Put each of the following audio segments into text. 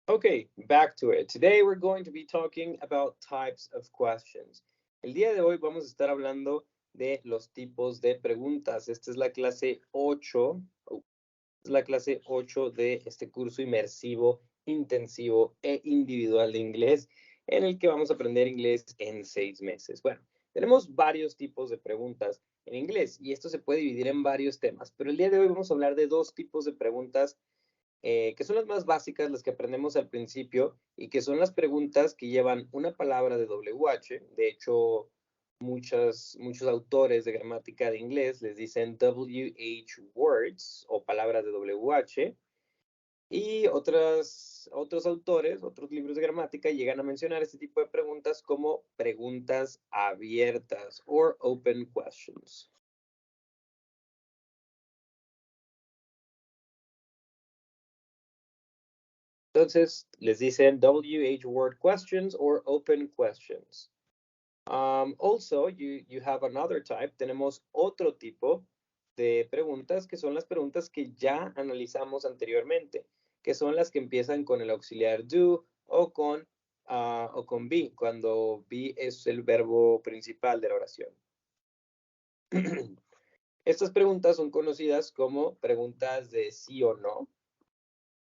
Okay, back to it. Today we're going to be talking about types of questions. El día de hoy vamos a estar hablando de los tipos de preguntas. Esta es la clase 8, es la clase 8 de este curso inmersivo, intensivo e individual de inglés, en el que vamos a aprender inglés en 6 meses. Bueno, tenemos varios tipos de preguntas en inglés y esto se puede dividir en varios temas, pero el día de hoy vamos a hablar de dos tipos de preguntas que son las más básicas, las que aprendemos al principio, y que son las preguntas que llevan una palabra de WH. De hecho, muchos autores de gramática de inglés les dicen WH words o palabras de WH. Y otros autores, otros libros de gramática llegan a mencionar este tipo de preguntas como preguntas abiertas o open questions. Entonces, les dicen WH word questions or open questions. Also, you have another type. Tenemos otro tipo de preguntas que son las preguntas que ya analizamos anteriormente, que son las que empiezan con el auxiliar do o con be, cuando be es el verbo principal de la oración. Estas preguntas son conocidas como preguntas de sí o no,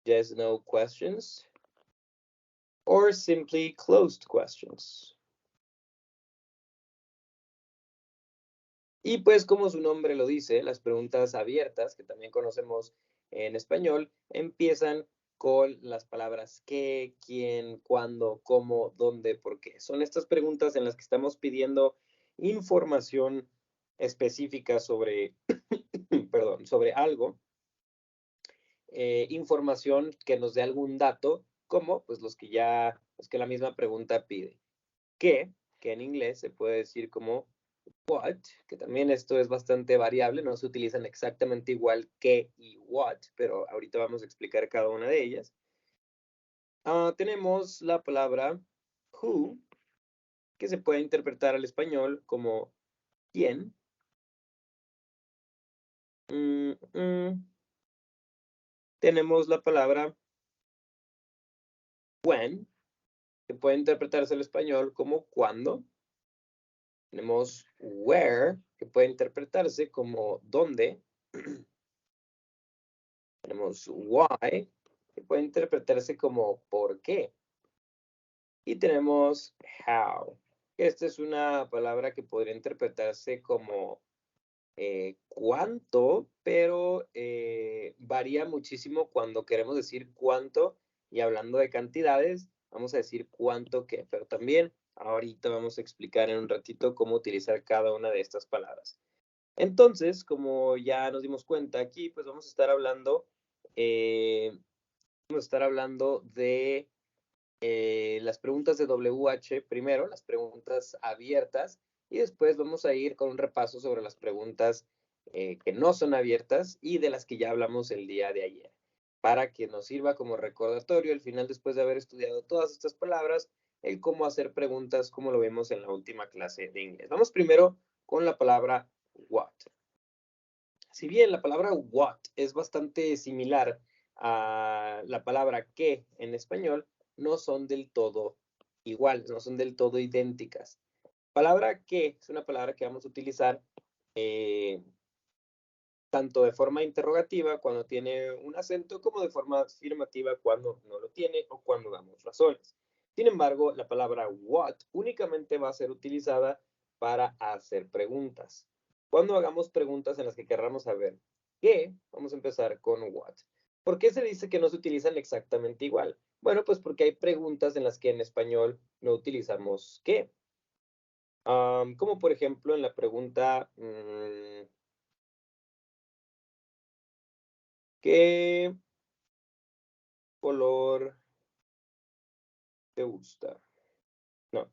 yes, no questions, or simply closed questions. Y pues como su nombre lo dice, las preguntas abiertas, que también conocemos en español, empiezan con las palabras qué, quién, cuándo, cómo, dónde, por qué. Son estas preguntas en las que estamos pidiendo información específica sobre, perdón, sobre algo, información que nos dé algún dato, como pues los que la misma pregunta pide. ¿Qué? Que en inglés se puede decir como what, que también esto es bastante variable, no se utilizan exactamente igual que y what, pero ahorita vamos a explicar cada una de ellas. Tenemos la palabra who, que se puede interpretar al español como quién. Tenemos la palabra when, que puede interpretarse al español como cuándo. Tenemos where, que puede interpretarse como dónde. Tenemos why, que puede interpretarse como por qué. Y tenemos how. Esta es una palabra que podría interpretarse como cuánto, pero varía muchísimo cuando queremos decir cuánto y hablando de cantidades, vamos a decir cuánto qué, pero también ahorita vamos a explicar en un ratito cómo utilizar cada una de estas palabras. Entonces, como ya nos dimos cuenta aquí, pues vamos a estar hablando de las preguntas de WH primero, las preguntas abiertas, y después vamos a ir con un repaso sobre las preguntas que no son abiertas y de las que ya hablamos el día de ayer, para que nos sirva como recordatorio al final, después de haber estudiado todas estas palabras, el cómo hacer preguntas, como lo vimos en la última clase de inglés. Vamos primero con la palabra what. Si bien la palabra what es bastante similar a la palabra qué en español, no son del todo iguales, no son del todo idénticas. Palabra que es una palabra que vamos a utilizar tanto de forma interrogativa cuando tiene un acento como de forma afirmativa cuando no lo tiene o cuando damos razones. Sin embargo, la palabra what únicamente va a ser utilizada para hacer preguntas. Cuando hagamos preguntas en las que querramos saber qué, vamos a empezar con what. ¿Por qué se dice que no se utilizan exactamente igual? Bueno, pues porque hay preguntas en las que en español no utilizamos qué. Como por ejemplo en la pregunta, ¿qué color te gusta? No,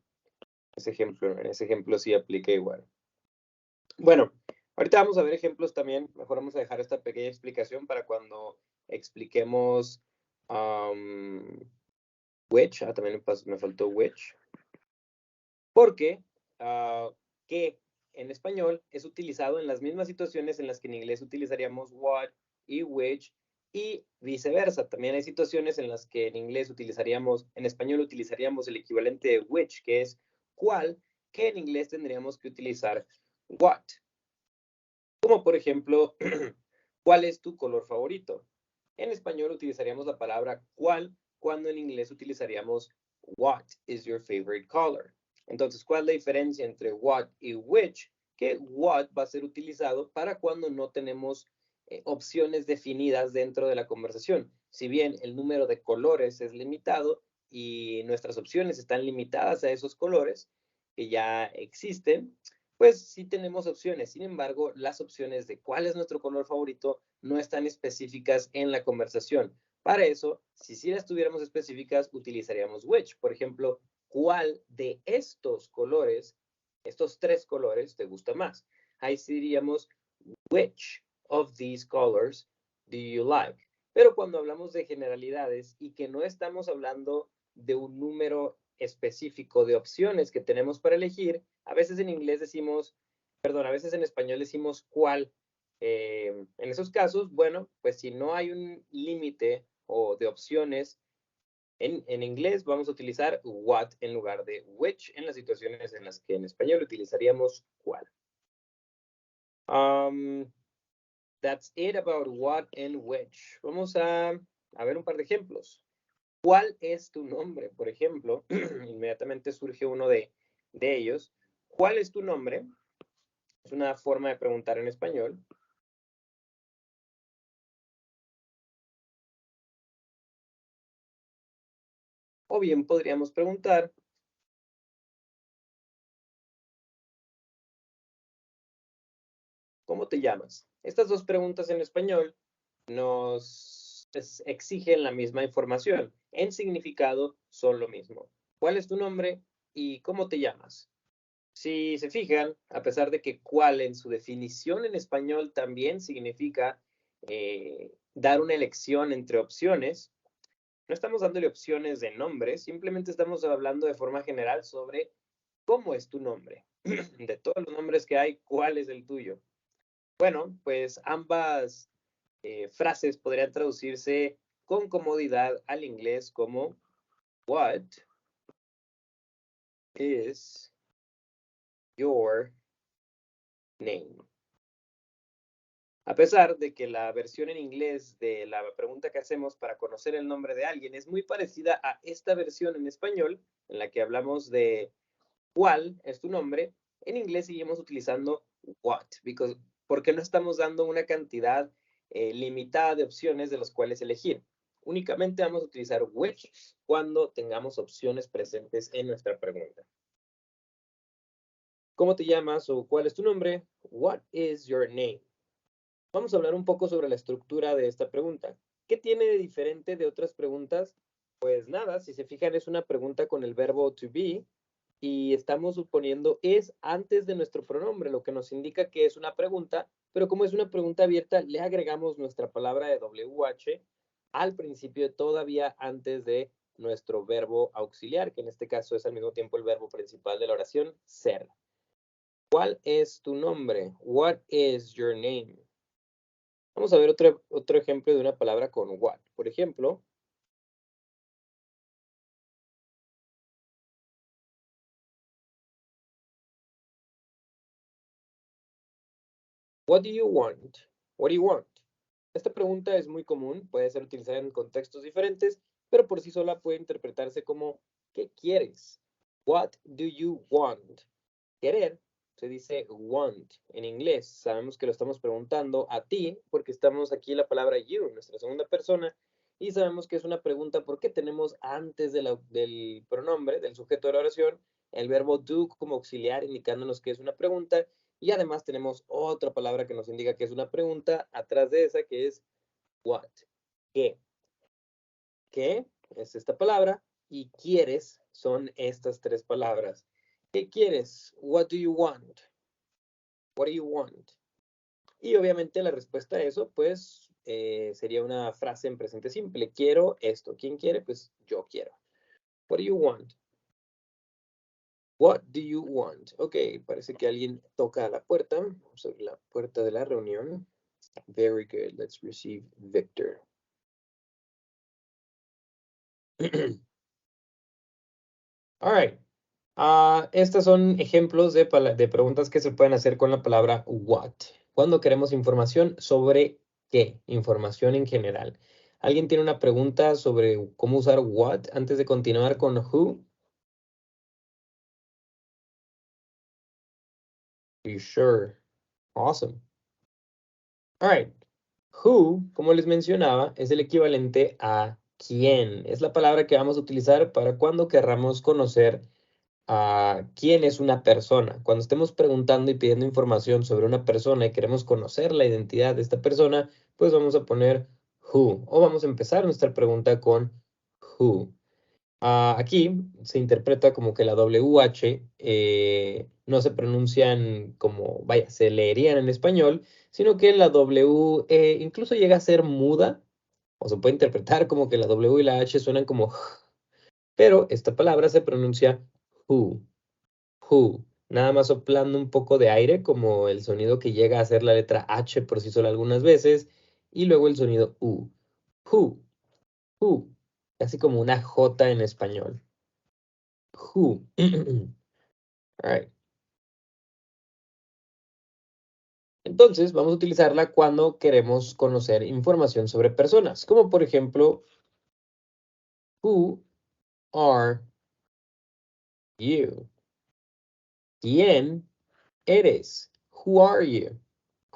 en ese ejemplo sí aplica igual. Bueno, ahorita vamos a ver ejemplos también. Mejor vamos a dejar esta pequeña explicación para cuando expliquemos which. También me faltó which. Porque que en español es utilizado en las mismas situaciones en las que en inglés utilizaríamos what y which y viceversa. También hay situaciones en las que en español utilizaríamos el equivalente de which, que es cuál, que en inglés tendríamos que utilizar what. Como por ejemplo, ¿cuál es tu color favorito? En español utilizaríamos la palabra cuál, cuando en inglés utilizaríamos what is your favorite color. Entonces, ¿cuál es la diferencia entre what y which? Que what va a ser utilizado para cuando no tenemos opciones definidas dentro de la conversación. Si bien el número de colores es limitado y nuestras opciones están limitadas a esos colores que ya existen, pues sí tenemos opciones. Sin embargo, las opciones de cuál es nuestro color favorito no están específicas en la conversación. Para eso, si las tuviéramos específicas, utilizaríamos which. Por ejemplo, ¿cuál de estos colores, estos tres colores, te gusta más? Ahí sí diríamos, which of these colors do you like? Pero cuando hablamos de generalidades y que no estamos hablando de un número específico de opciones que tenemos para elegir, a veces en inglés decimos, perdón, a veces en español decimos cuál. En esos casos, bueno, pues si no hay un límite o de opciones, en inglés vamos a utilizar what en lugar de which en las situaciones en las que en español utilizaríamos cuál. That's it about what and which. Vamos a ver un par de ejemplos. ¿Cuál es tu nombre? Por ejemplo, inmediatamente surge uno de ellos. ¿Cuál es tu nombre? Es una forma de preguntar en español. O bien podríamos preguntar, ¿cómo te llamas? Estas dos preguntas en español nos exigen la misma información. En significado son lo mismo. ¿Cuál es tu nombre y cómo te llamas? Si se fijan, a pesar de que cuál en su definición en español también significa dar una elección entre opciones, no estamos dándole opciones de nombre, simplemente estamos hablando de forma general sobre cómo es tu nombre. De todos los nombres que hay, ¿cuál es el tuyo? Bueno, pues ambas frases podrían traducirse con comodidad al inglés como What is your name? A pesar de que la versión en inglés de la pregunta que hacemos para conocer el nombre de alguien es muy parecida a esta versión en español, en la que hablamos de cuál es tu nombre, en inglés seguimos utilizando what, porque no estamos dando una cantidad limitada de opciones de las cuales elegir. Únicamente vamos a utilizar which cuando tengamos opciones presentes en nuestra pregunta. ¿Cómo te llamas o cuál es tu nombre? What is your name? Vamos a hablar un poco sobre la estructura de esta pregunta. ¿Qué tiene de diferente de otras preguntas? Pues nada, si se fijan es una pregunta con el verbo to be y estamos suponiendo es antes de nuestro pronombre, lo que nos indica que es una pregunta, pero como es una pregunta abierta, le agregamos nuestra palabra de WH al principio todavía antes de nuestro verbo auxiliar, que en este caso es al mismo tiempo el verbo principal de la oración, ser. ¿Cuál es tu nombre? What is your name? Vamos a ver otro ejemplo de una palabra con what. Por ejemplo, what do you want? What do you want? Esta pregunta es muy común, puede ser utilizada en contextos diferentes, pero por sí sola puede interpretarse como ¿qué quieres? What do you want? Querer se dice want en inglés. Sabemos que lo estamos preguntando a ti porque estamos aquí la palabra you, nuestra segunda persona, y sabemos que es una pregunta porque tenemos antes del pronombre, del sujeto de la oración, el verbo do como auxiliar indicándonos que es una pregunta y además tenemos otra palabra que nos indica que es una pregunta atrás de esa que es what. ¿Qué? ¿Qué? Es esta palabra y quieres son estas tres palabras. ¿Qué quieres? What do you want? What do you want? Y obviamente la respuesta a eso, pues, sería una frase en presente simple. Quiero esto. ¿Quién quiere? Pues yo quiero. What do you want? What do you want? Ok, parece que alguien toca a la puerta. Vamos a abrir la puerta de la reunión. Very good. Let's receive Victor. All right. Estos son ejemplos de preguntas que se pueden hacer con la palabra what. Cuando queremos información sobre qué, información en general. ¿Alguien tiene una pregunta sobre cómo usar what antes de continuar con who? You sure? Awesome. All right. Who, como les mencionaba, es el equivalente a quién. Es la palabra que vamos a utilizar para cuando querramos conocer a quién es una persona. Cuando estemos preguntando y pidiendo información sobre una persona y queremos conocer la identidad de esta persona, pues vamos a poner who. O vamos a empezar nuestra pregunta con who. Aquí se interpreta como que la WH no se pronuncian como, vaya, se leerían en español, sino que la W incluso llega a ser muda, o se puede interpretar como que la W y la H suenan como pero esta palabra se pronuncia who, who, nada más soplando un poco de aire, como el sonido que llega a ser la letra H por sí sola algunas veces, y luego el sonido U, who, who, casi como una J en español. Who. All right. Entonces, vamos a utilizarla cuando queremos conocer información sobre personas, como por ejemplo, who are you? ¿Quién eres? Who are you?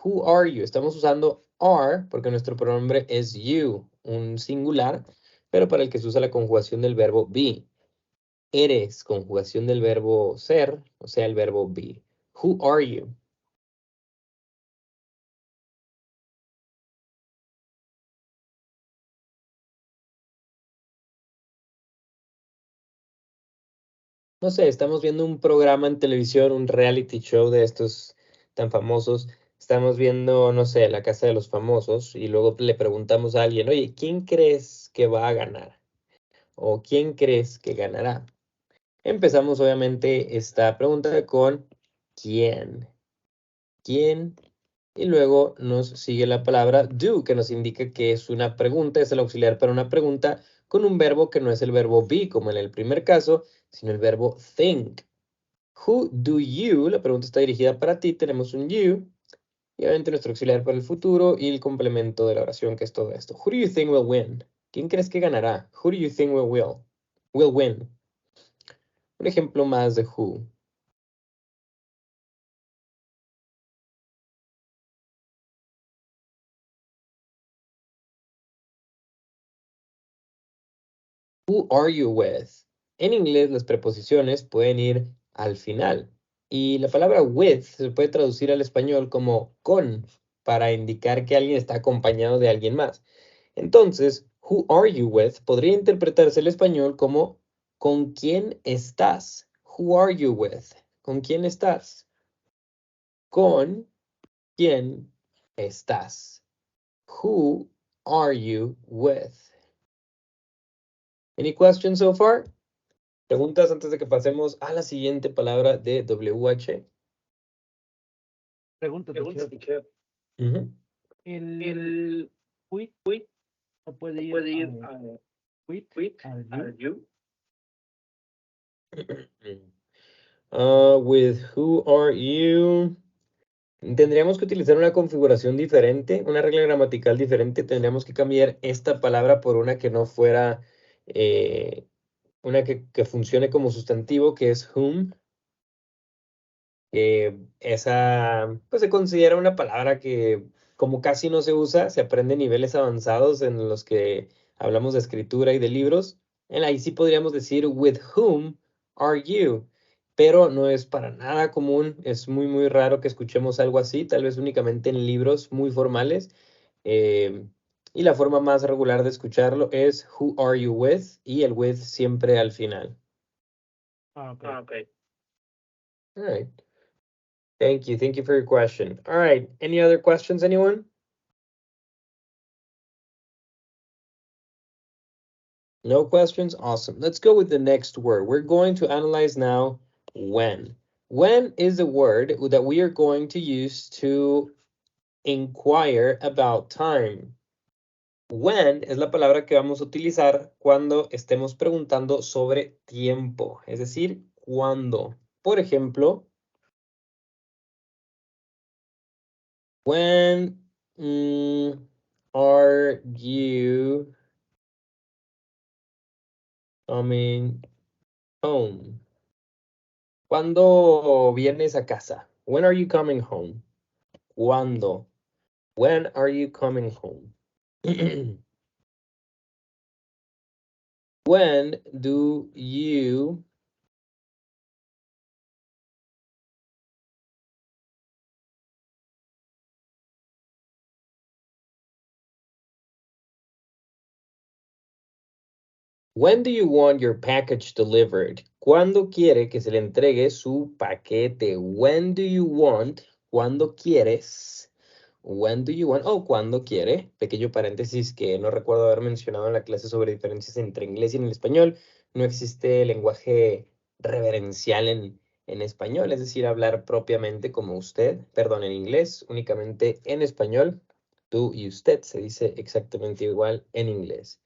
Who are you? Estamos usando are porque nuestro pronombre es you, un singular, pero para el que se usa la conjugación del verbo be. Eres, conjugación del verbo ser, o sea, el verbo be. Who are you? No sé, estamos viendo un programa en televisión, un reality show de estos tan famosos. Estamos viendo, no sé, La Casa de los Famosos y luego le preguntamos a alguien, oye, ¿quién crees que va a ganar? ¿O quién crees que ganará? Empezamos obviamente esta pregunta con ¿quién? ¿Quién? Y luego nos sigue la palabra do, que nos indica que es una pregunta, es el auxiliar para una pregunta con un verbo que no es el verbo be, como en el primer caso, sino el verbo think. Who do you? La pregunta está dirigida para ti, tenemos un you, y obviamente nuestro auxiliar para el futuro y el complemento de la oración, que es todo esto. Who do you think will win? ¿Quién crees que ganará? Who do you think will win? Un ejemplo más de who. Who are you with? En inglés las preposiciones pueden ir al final y la palabra with se puede traducir al español como con para indicar que alguien está acompañado de alguien más. Entonces, who are you with podría interpretarse el español como ¿con quién estás? Who are you with? ¿Con quién estás? ¿Con quién estás? Who are you with? Any questions so far? ¿Preguntas antes de que pasemos a la siguiente palabra de WH? Pregunta, teacher. Ujú. El with no puede ir a with, are you. With who are you? Tendríamos que utilizar una configuración diferente, una regla gramatical diferente. Tendríamos que cambiar esta palabra por una que no fuera, una que funcione como sustantivo, que es whom. Esa, pues se considera una palabra que como casi no se usa, se aprende a niveles avanzados en los que hablamos de escritura y de libros. Ahí sí podríamos decir, with whom are you? Pero no es para nada común, es muy, muy raro que escuchemos algo así, tal vez únicamente en libros muy formales. Y la forma más regular de escucharlo es who are you with y el with siempre al final. Okay. All right. Thank you. Thank you for your question. All right. Any other questions, anyone? No questions? Awesome. Let's go with the next word. We're going to analyze now when. When is the word that we are going to use to inquire about time. When es la palabra que vamos a utilizar cuando estemos preguntando sobre tiempo, es decir, cuándo. Por ejemplo, when are you coming home? ¿Cuándo vienes a casa? When are you coming home? ¿Cuándo? When are you coming home? When do you When do you want your package delivered? ¿Cuándo quiere que se le entregue su paquete? When do you want? ¿Cuándo quieres? When do you want? Oh, ¿cuándo quiere? Pequeño paréntesis que no recuerdo haber mencionado en la clase sobre diferencias entre inglés y en el español. No existe lenguaje reverencial en español, es decir, hablar propiamente como usted, perdón, en inglés, únicamente en español. Tú y usted se dice exactamente igual en inglés.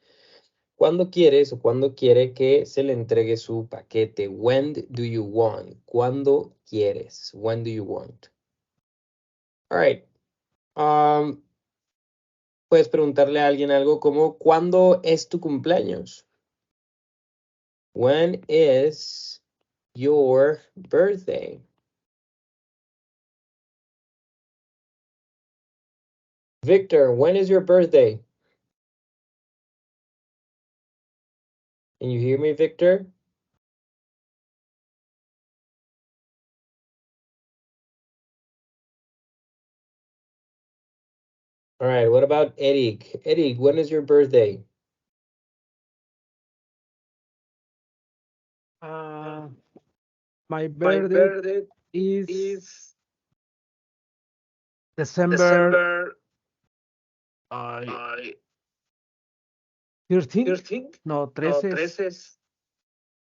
¿Cuándo quieres o cuándo quiere que se le entregue su paquete? When do you want? ¿Cuándo quieres? When do you want? All right. Puedes preguntarle a alguien algo como ¿cuándo es tu cumpleaños? When is your birthday? Victor, when is your birthday? Can you hear me, Victor? All right, what about Eric? Eric, when is your birthday? My birthday is December 13? No, 13.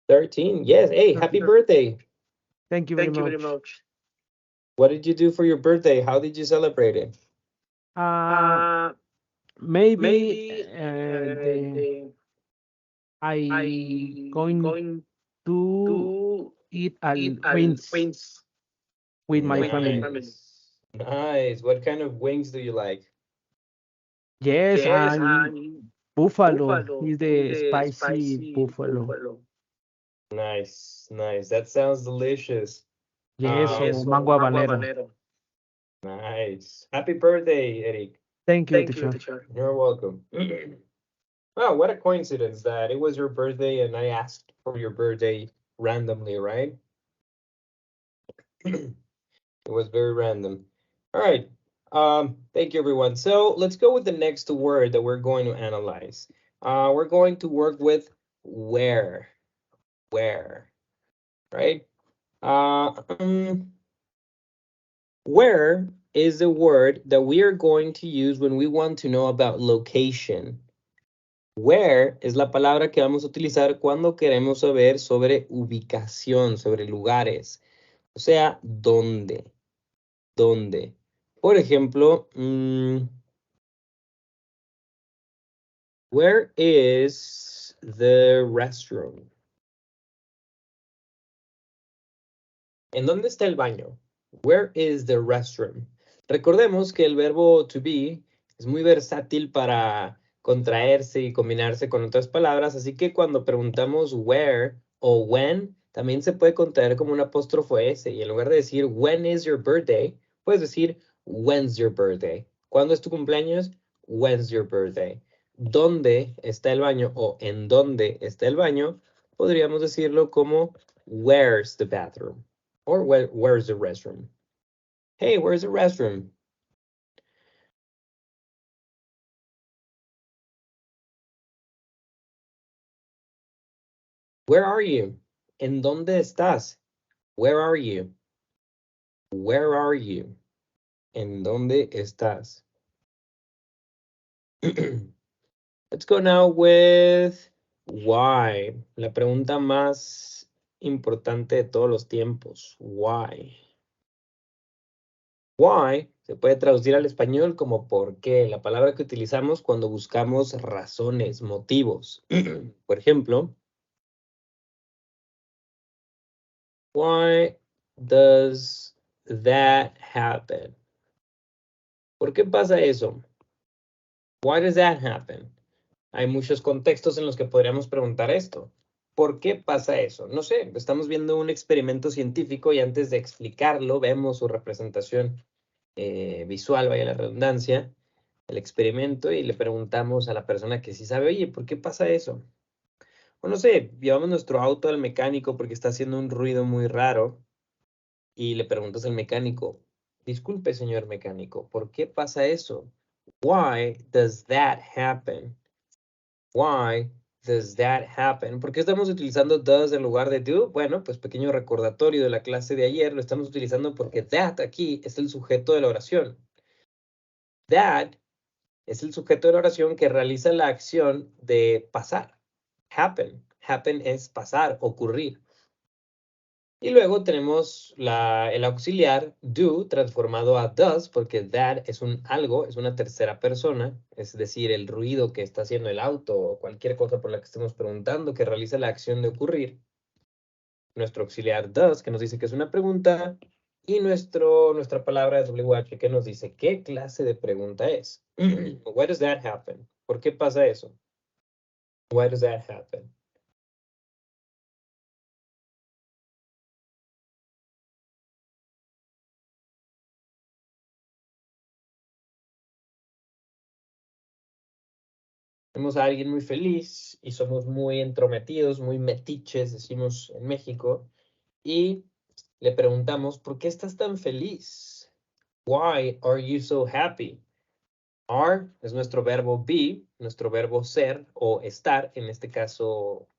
13. Yes. Hey, happy birthday. Thank you very much. What did you do for your birthday? How did you celebrate it? Maybe I going to eat wings with my family. Nice. What kind of wings do you like? Yes, and buffalo is the spicy buffalo. Nice, nice. That sounds delicious. Yes, so mango habanero. Nice. Happy birthday, Eric. Thank you, teacher. You're welcome. Wow, what a coincidence that it was your birthday and I asked for your birthday randomly, right? It was very random. All right. Thank you, everyone. So let's go with the next word that we're going to analyze. We're going to work with where. Where, right? Where is the word that we are going to use when we want to know about location. Where es la palabra que vamos a utilizar cuando queremos saber sobre ubicación, sobre lugares. O sea, ¿dónde? ¿Dónde? Por ejemplo, where is the restroom? ¿En dónde está el baño? Where is the restroom? Recordemos que el verbo to be es muy versátil para contraerse y combinarse con otras palabras, así que cuando preguntamos where o when, también se puede contraer como un apóstrofo S, y en lugar de decir when is your birthday, puedes decir when's your birthday. ¿Cuándo es tu cumpleaños? When's your birthday. ¿Dónde está el baño o en dónde está el baño? Podríamos decirlo como where's the bathroom or where's the restroom. Hey, where's the restroom? Where are you? ¿En dónde estás? Where are you? Where are you? ¿En dónde estás? Let's go now with why. La pregunta más importante de todos los tiempos. Why? Why se puede traducir al español como por qué, la palabra que utilizamos cuando buscamos razones, motivos. Por ejemplo, why does that happen? ¿Por qué pasa eso? Why does that happen? Hay muchos contextos en los que podríamos preguntar esto. ¿Por qué pasa eso? No sé, estamos viendo un experimento científico y antes de explicarlo vemos su representación visual, vaya la redundancia, el experimento y le preguntamos a la persona que sí sabe, oye, ¿por qué pasa eso? O no sé, llevamos nuestro auto al mecánico porque está haciendo un ruido muy raro y le preguntas al mecánico, disculpe, señor mecánico, ¿por qué pasa eso? Why does that happen? Why does that happen? ¿Por qué estamos utilizando does en lugar de do? Bueno, pues pequeño recordatorio de la clase de ayer, lo estamos utilizando porque that aquí es el sujeto de la oración. That es el sujeto de la oración que realiza la acción de pasar. Happen. Happen es pasar, ocurrir. Y luego tenemos el auxiliar do transformado a does porque that es un algo, es una tercera persona, es decir, el ruido que está haciendo el auto o cualquier cosa por la que estemos preguntando que realiza la acción de ocurrir. Nuestro auxiliar does que nos dice que es una pregunta y nuestra palabra es WH que nos dice qué clase de pregunta es. Why does that happen? ¿Por qué pasa eso? Why does that happen? Vemos a alguien muy feliz y somos muy entrometidos, muy metiches, decimos en México, y le preguntamos, ¿por qué estás tan feliz? Why are you so happy? Are es nuestro verbo be, nuestro verbo ser o estar, en este caso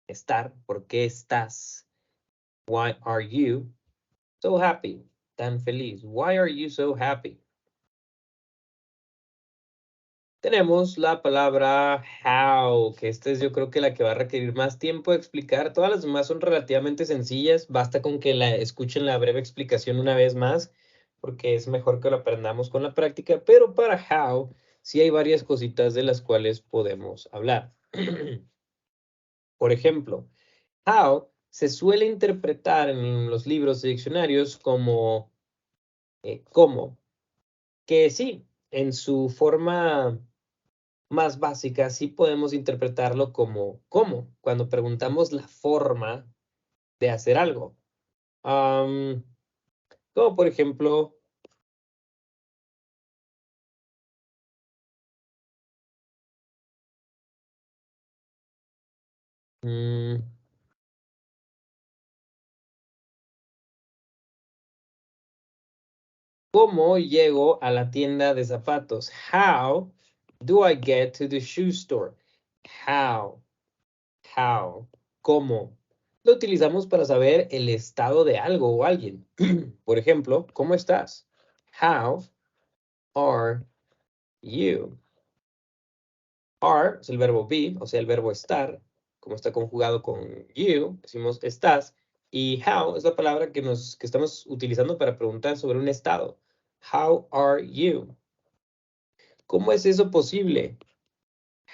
estar, ¿por qué estás? Why are you so happy? Tan feliz. Why are you so happy? Tenemos la palabra how, que esta es yo creo que la que va a requerir más tiempo de explicar. Todas las demás son relativamente sencillas. Basta con que la escuchen la breve explicación una vez más, porque es mejor que lo aprendamos con la práctica. Pero para how, sí hay varias cositas de las cuales podemos hablar. Por ejemplo, how se suele interpretar en los libros y diccionarios como cómo, que sí, en su forma más básica, sí podemos interpretarlo como cómo, cuando preguntamos la forma de hacer algo. Como por ejemplo, mm, ¿cómo llego a la tienda de zapatos? How do I get to the shoe store? How, ¿cómo? Lo utilizamos para saber el estado de algo o alguien. Por ejemplo, ¿cómo estás? How are you? Are es el verbo be, o sea, el verbo estar, como está conjugado con you, decimos estás, y how es la palabra que estamos utilizando para preguntar sobre un estado. How are you? ¿Cómo es eso posible?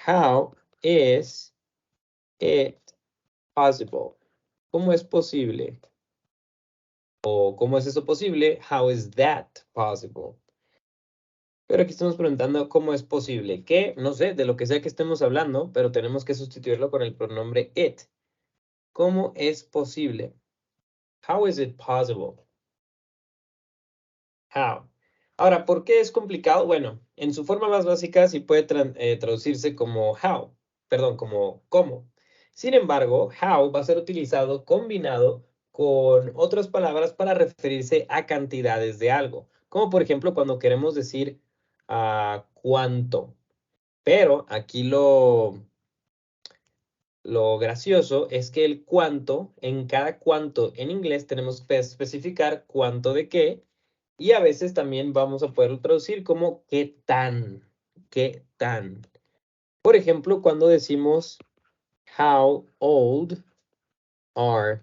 How is it possible? ¿Cómo es posible? O ¿cómo es eso posible? How is that possible? Pero aquí estamos preguntando cómo es posible. Que, no sé, de lo que sea que estemos hablando, pero tenemos que sustituirlo con el pronombre it. ¿Cómo es posible? How is it possible? How. Ahora, ¿por qué es complicado? Bueno, en su forma más básica sí puede traducirse como how, perdón, como cómo. Sin embargo, how va a ser utilizado combinado con otras palabras para referirse a cantidades de algo. Como por ejemplo cuando queremos decir cuánto. Pero aquí lo gracioso es que el cuánto, en cada cuánto en inglés tenemos que especificar cuánto de qué y a veces también vamos a poderlo traducir como qué tan, qué tan. Por ejemplo, cuando decimos how old are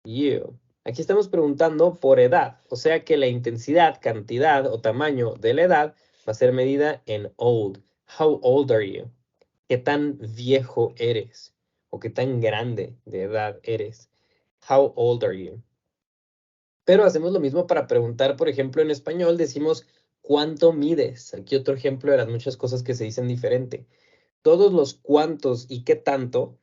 you? Aquí estamos preguntando por edad, o sea que la intensidad, cantidad o tamaño de la edad va a ser medida en old. How old are you? ¿Qué tan viejo eres? ¿O qué tan grande de edad eres? How old are you? Pero hacemos lo mismo para preguntar, por ejemplo, en español decimos ¿cuánto mides? Aquí otro ejemplo de las muchas cosas que se dicen diferente. Todos los cuántos y qué tanto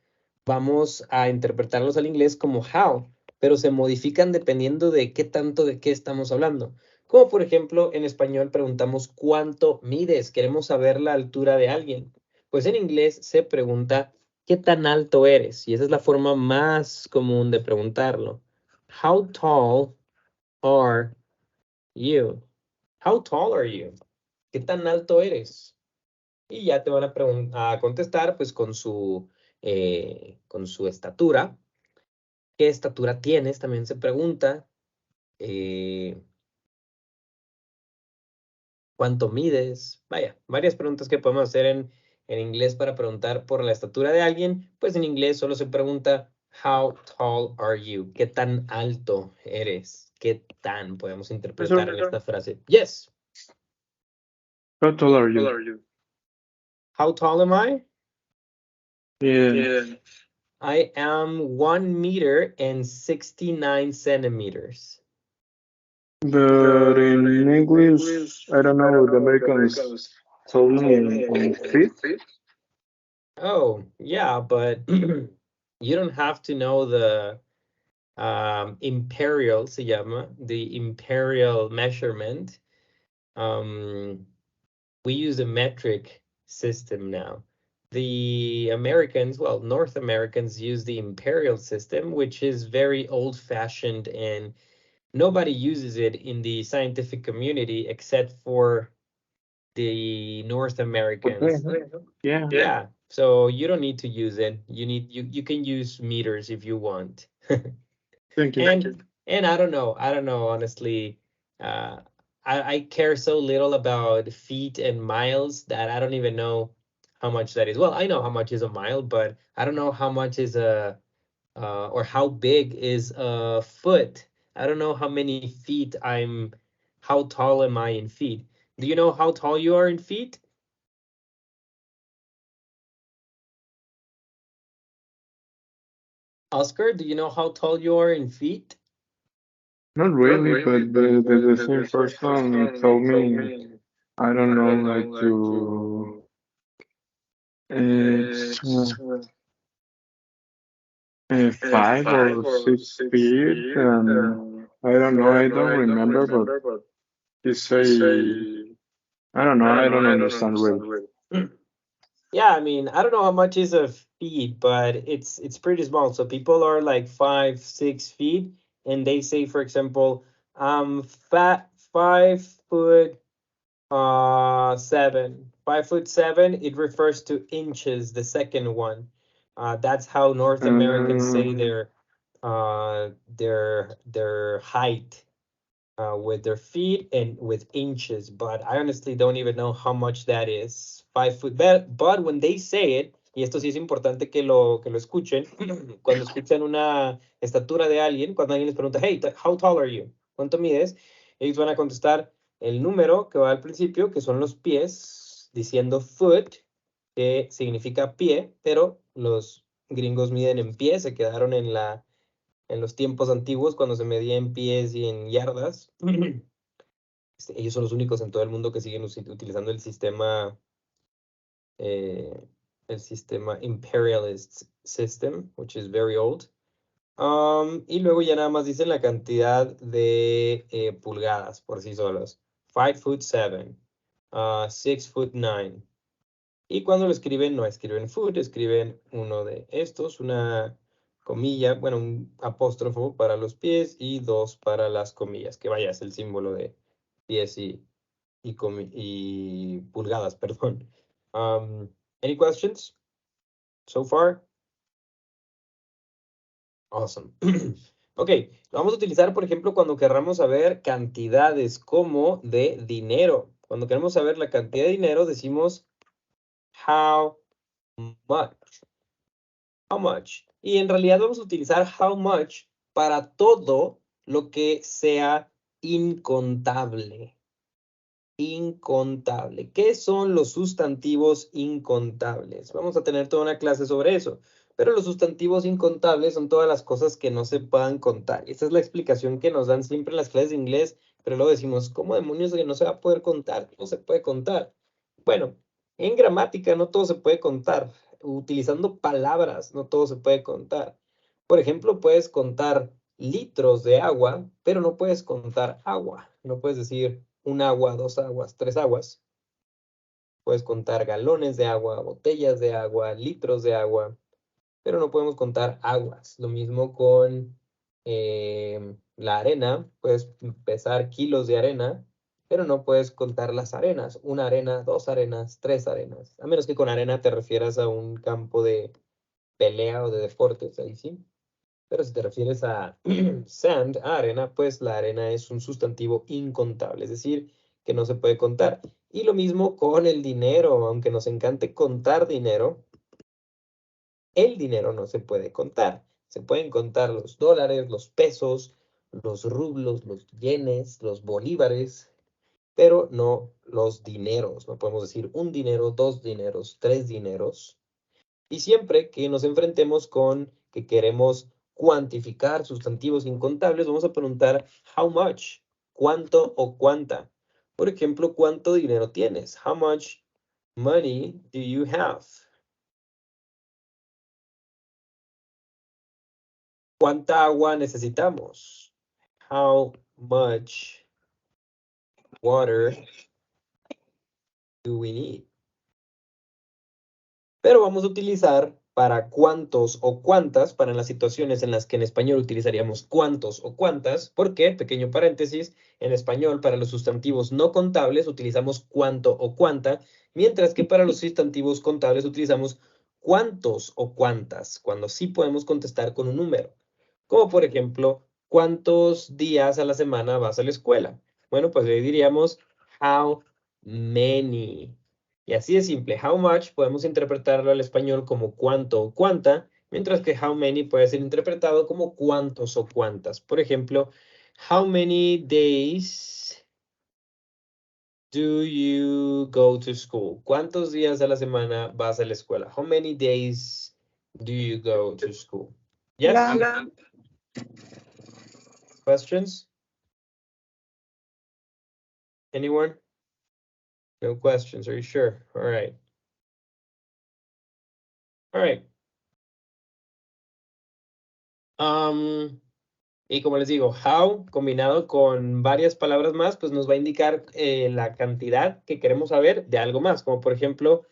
vamos a interpretarlos al inglés como how, pero se modifican dependiendo de qué tanto de qué estamos hablando. Como por ejemplo, en español preguntamos ¿cuánto mides? Queremos saber la altura de alguien. Pues en inglés se pregunta ¿qué tan alto eres? Y esa es la forma más común de preguntarlo. How tall are you? How tall are you? ¿Qué tan alto eres? Y ya te van a contestar pues con su estatura. ¿Qué estatura tienes? También se pregunta. ¿Cuánto mides? Vaya, varias preguntas que podemos hacer en inglés para preguntar por la estatura de alguien. Pues en inglés solo se pregunta, how tall are you? ¿Qué tan alto eres? ¿Qué tan podemos interpretar en esta frase? Yes. How tall are you? How tall am I? Yeah. I am 1 meter and 69 centimeters. But in English, I don't know, the Americans told me in feet. Oh, yeah, but you don't have to know the imperial, se llama, the imperial measurement. We use a metric system now. The Americans, well, North Americans use the imperial system, which is very old-fashioned and nobody uses it in the scientific community except for the North Americans. Yeah. Yeah, so you don't need to use it. You can use meters if you want. Thank you. And I don't know, honestly. I care so little about feet and miles that I don't even know how much that is. Well, I know how much is a mile, but I don't know how much is or how big is a foot. I don't know how many feet how tall am I in feet? Do you know how tall you are in feet? Oscar, do you know how tall you are in feet? Not really, but the same person told me, I don't know, like it's 5 or 6 feet, and I don't know, I don't remember, but he say, I don't know, I don't understand really. Yeah, I mean, I don't know how much is a feet, but it's pretty small. So people are like 5, 6 feet, and they say, for example, fat 5'7". 5'7", it refers to inches, the second one. That's how North Americans say their height. With their feet and with inches, but I honestly don't even know how much that is. 5 foot, but when they say it, y esto sí es importante que lo escuchen, cuando escuchan una estatura de alguien, cuando alguien les pregunta, hey, how tall are you? ¿Cuánto mides? Ellos van a contestar el número que va al principio, que son los pies, diciendo foot, que significa pie, pero los gringos miden en pies, se quedaron en los tiempos antiguos, cuando se medía en pies y en yardas. Ellos son los únicos en todo el mundo que siguen utilizando el sistema imperialist system, which is very old. Y luego ya nada más dicen la cantidad de pulgadas por sí solos. 5'7", 6'9". Y cuando lo escriben, no escriben foot, escriben uno de estos, una comilla, bueno, un apóstrofo para los pies y 2 para las comillas, que vaya, es el símbolo de pies y pulgadas, perdón. Any questions so far? Awesome. Ok, lo vamos a utilizar, por ejemplo, cuando querramos saber cantidades como de dinero. Cuando queremos saber la cantidad de dinero, decimos how much. How much. Y en realidad vamos a utilizar how much para todo lo que sea incontable. Incontable. ¿Qué son los sustantivos incontables? Vamos a tener toda una clase sobre eso. Pero los sustantivos incontables son todas las cosas que no se puedan contar. Esta es la explicación que nos dan siempre en las clases de inglés, pero luego decimos, ¿cómo demonios que no se va a poder contar? No se puede contar. Bueno, en gramática no todo se puede contar. Utilizando palabras no todo se puede contar. Por ejemplo, puedes contar litros de agua, pero no puedes contar agua. No puedes decir un agua, dos aguas, tres aguas. Puedes contar galones de agua, botellas de agua, litros de agua, pero no podemos contar aguas. Lo mismo con la arena. Puedes pesar kilos de arena, pero no puedes contar las arenas. Una arena, dos arenas, tres arenas. A menos que con arena te refieras a un campo de pelea o de deportes, ahí sí. Pero si te refieres a sand, a arena, pues la arena es un sustantivo incontable, es decir, que no se puede contar. Y lo mismo con el dinero, aunque nos encante contar dinero, el dinero no se puede contar. Se pueden contar los dólares, los pesos, los rublos, los yenes, los bolívares, pero no los dineros. No podemos decir un dinero, dos dineros, tres dineros. Y siempre que nos enfrentemos con que queremos cuantificar sustantivos incontables, vamos a preguntar how much, cuánto o cuánta. Por ejemplo, ¿cuánto dinero tienes? How much money do you have? ¿Cuánta agua necesitamos? How much water do we need? Pero vamos a utilizar para cuántos o cuántas, para las situaciones en las que en español utilizaríamos cuántos o cuántas, porque, pequeño paréntesis, en español para los sustantivos no contables utilizamos cuánto o cuánta, mientras que para los sustantivos contables utilizamos cuántos o cuántas, cuando sí podemos contestar con un número. Como por ejemplo, ¿cuántos días a la semana vas a la escuela? Bueno, pues le diríamos how many. Y así de simple, how much podemos interpretarlo al español como cuánto o cuánta, mientras que how many puede ser interpretado como cuántos o cuántas. Por ejemplo, how many days do you go to school? ¿Cuántos días a la semana vas a la escuela? How many days do you go to school? Yes? Questions? Anyone? No questions, are you sure? All right. All right. Y como les digo, how combinado con varias palabras más, pues nos va a indicar la cantidad que queremos saber de algo más. Como por ejemplo,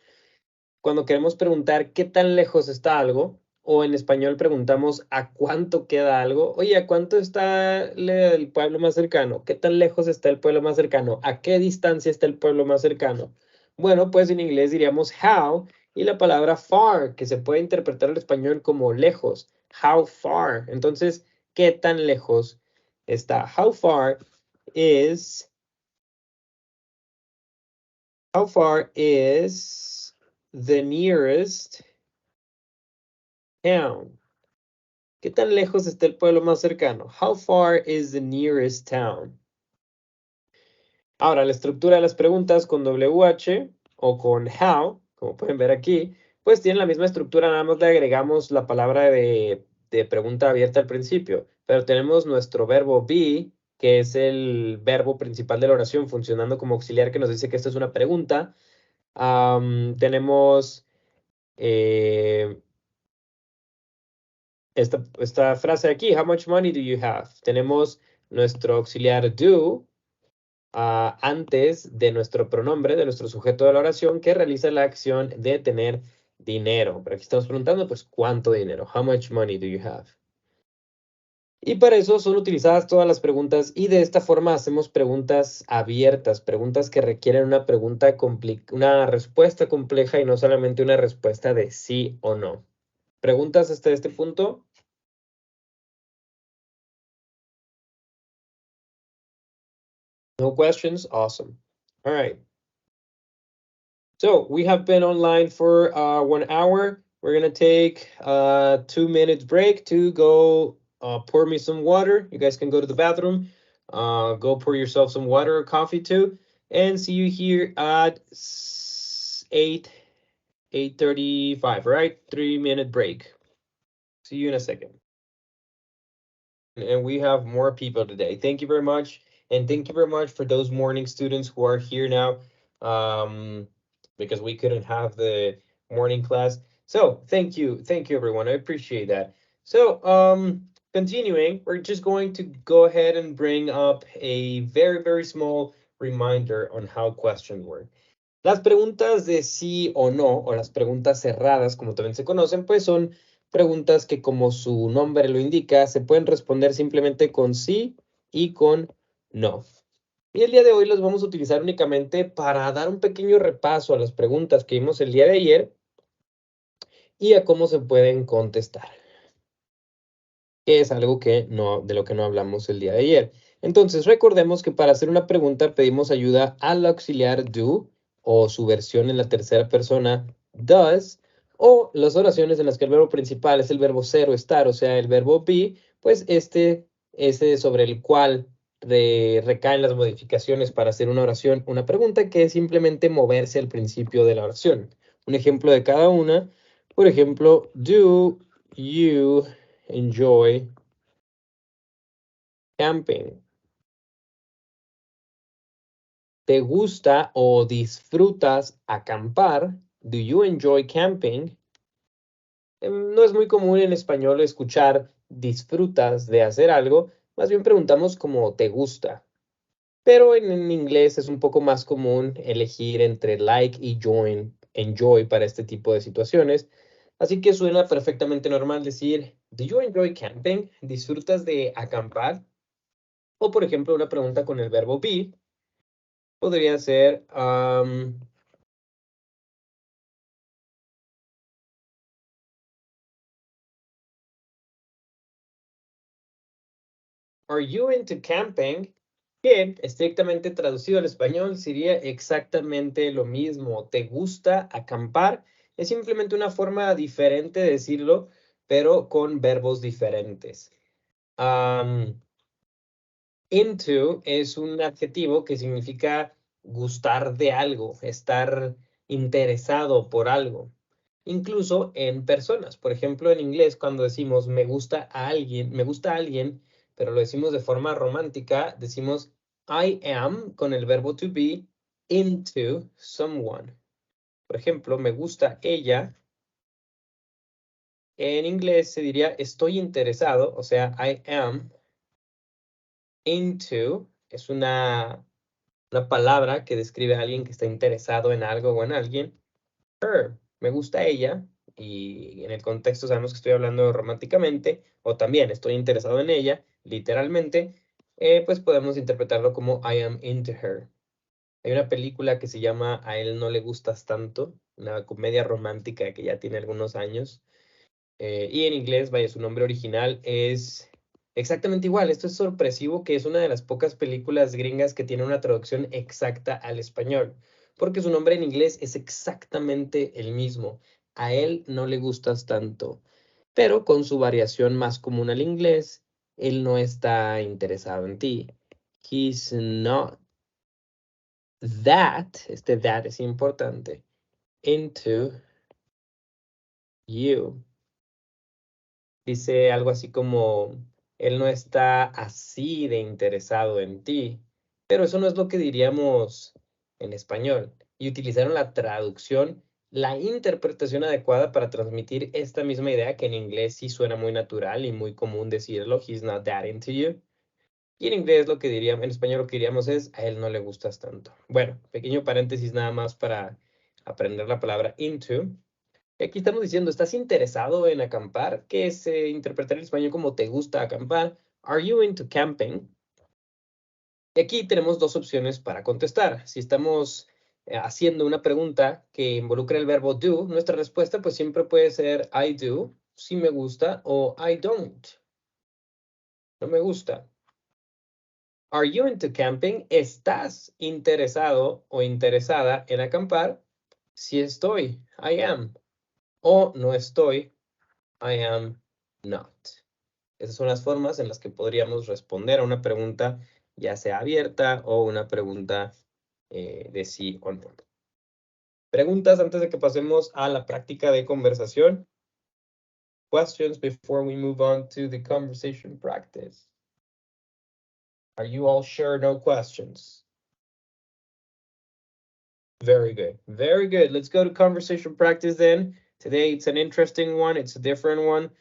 cuando queremos preguntar qué tan lejos está algo, o en español preguntamos a cuánto queda algo. Oye, ¿a cuánto está el pueblo más cercano? ¿Qué tan lejos está el pueblo más cercano? ¿A qué distancia está el pueblo más cercano? Bueno, pues en inglés diríamos how y la palabra far, que se puede interpretar al español como lejos. How far. Entonces, ¿qué tan lejos está? How far is the nearest town? ¿Qué tan lejos está el pueblo más cercano? How far is the nearest town? Ahora, la estructura de las preguntas con WH o con how, como pueden ver aquí, pues tienen la misma estructura, nada más le agregamos la palabra de pregunta abierta al principio. Pero tenemos nuestro verbo be, que es el verbo principal de la oración, funcionando como auxiliar que nos dice que esto es una pregunta. Tenemos esta frase aquí, how much money do you have? Tenemos nuestro auxiliar do antes de nuestro pronombre, de nuestro sujeto de la oración, que realiza la acción de tener dinero. Pero aquí estamos preguntando, pues, ¿cuánto dinero? How much money do you have? Y para eso son utilizadas todas las preguntas y de esta forma hacemos preguntas abiertas, preguntas que requieren una respuesta compleja y no solamente una respuesta de sí o no. ¿Preguntas hasta este punto? No questions? Awesome. All right. So we have been online for 1 hour. We're going to take a 2 minute break to go pour me some water. You guys can go to the bathroom. Go pour yourself some water or coffee too. And see you here at 8:35, right? 3-minute break. See you in a second. And we have more people today. Thank you very much. And thank you very much for those morning students who are here now, because we couldn't have the morning class. So thank you everyone. I appreciate that. So continuing, we're just going to go ahead and bring up a very, very small reminder on how questions work. Las preguntas de sí o no, o las preguntas cerradas, como también se conocen, pues son preguntas que, como su nombre lo indica, se pueden responder simplemente con sí y con no. Y el día de hoy los vamos a utilizar únicamente para dar un pequeño repaso a las preguntas que vimos el día de ayer y a cómo se pueden contestar, que es algo de lo que no hablamos el día de ayer. Entonces, recordemos que para hacer una pregunta pedimos ayuda al auxiliar do, o su versión en la tercera persona, does, o las oraciones en las que el verbo principal es el verbo ser o estar, o sea, el verbo be, pues ese sobre el cual recaen las modificaciones para hacer una oración, una pregunta, que es simplemente moverse al principio de la oración. Un ejemplo de cada una, por ejemplo, do you enjoy camping? ¿Te gusta o disfrutas acampar? Do you enjoy camping? No es muy común en español escuchar disfrutas de hacer algo, más bien preguntamos como te gusta. Pero en inglés es un poco más común elegir entre like y enjoy para este tipo de situaciones. Así que suena perfectamente normal decir, do you enjoy camping? ¿Disfrutas de acampar? O por ejemplo, una pregunta con el verbo be podría ser, are you into camping? Que estrictamente traducido al español sería exactamente lo mismo. ¿Te gusta acampar? Es simplemente una forma diferente de decirlo, pero con verbos diferentes. Into es un adjetivo que significa gustar de algo, estar interesado por algo. Incluso en personas. Por ejemplo, en inglés, cuando decimos me gusta a alguien, pero lo decimos de forma romántica, decimos I am con el verbo to be into someone. Por ejemplo, me gusta ella. En inglés se diría estoy interesado, o sea, I am into. Es una palabra que describe a alguien que está interesado en algo o en alguien. Her, me gusta ella, y en el contexto sabemos que estoy hablando románticamente, o también estoy interesado en ella, literalmente, pues podemos interpretarlo como I am into her. Hay una película que se llama A él no le gustas tanto, una comedia romántica que ya tiene algunos años, y en inglés, vaya, su nombre original es exactamente igual. Esto es sorpresivo, que es una de las pocas películas gringas que tiene una traducción exacta al español, porque su nombre en inglés es exactamente el mismo. A él no le gustas tanto, pero con su variación más común al inglés, él no está interesado en ti. He's not este that es importante, into you. Dice algo así como, él no está así de interesado en ti, pero eso no es lo que diríamos en español. Y utilizaron la traducción, la interpretación adecuada para transmitir esta misma idea, que en inglés sí suena muy natural y muy común decirlo, he's not that into you. Y en inglés lo que diríamos, en español lo que diríamos es, a él no le gustas tanto. Bueno, pequeño paréntesis nada más para aprender la palabra into. Aquí estamos diciendo, ¿estás interesado en acampar? Que es interpretar el español como ¿te gusta acampar? Are you into camping? Y aquí tenemos dos opciones para contestar. Si estamos haciendo una pregunta que involucra el verbo do, nuestra respuesta pues siempre puede ser I do, sí me gusta, o I don't, no me gusta. Are you into camping? ¿Estás interesado o interesada en acampar? Sí estoy, I am. O no estoy, I am not. Esas son las formas en las que podríamos responder a una pregunta, ya sea abierta o una pregunta de sí o no. Preguntas antes de que pasemos a la práctica de conversación. Questions before we move on to the conversation practice. Are you all sure? No questions? Very good. Very good. Let's go to conversation practice then. Today it's an interesting one. It's a different one.